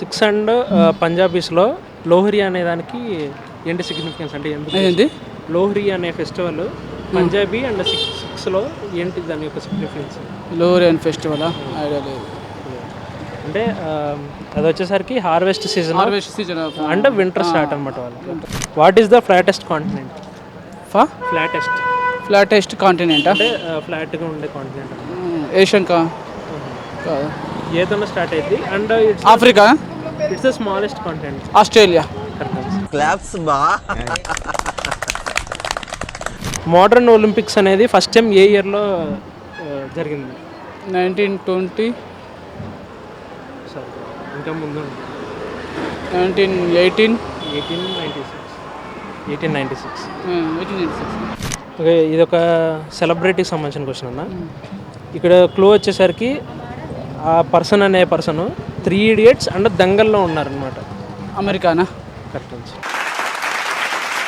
Six and పంజాబీస్లో Lohri అనే దానికి ఏంటి సిగ్నిఫికెన్స్ అంటే ఏంటి లోహ్రీ అనే ఫెస్టివల్ పంజాబీ అండ్ సిక్స్లో ఏంటి దాని యొక్క significance? Lohri and festival idea లేదు. అంటే అది వచ్చేసరికి హార్వెస్ట్ సీజన్ అంటే వింటర్ స్టార్ట్ అనమాట వాళ్ళకి. What is the flattest continent? Flattest continent అంటే ఫ్లాట్గా ఉండే కాంటినెంట్ ఏషియన్ ఏదైనా స్టార్ట్ అయింది and Africa, it's the smallest continent Australia. Modern Olympics అనేది ఫస్ట్ టైం ఏ ఇయర్లో జరిగింది? 1920, సారీ ఇంకా ముందు 1918, 1896. 1896. ఓకే, ఇది ఒక సెలబ్రిటీకి సంబంధించిన క్వశ్చన్ అన్న. ఇక్కడ క్లూ వచ్చేసరికి ఆ పర్సన్ 3 ఇడియట్స్ అండ్ దంగల్లో ఉన్నారనమాట. అమెరికానా? కరెక్ట్.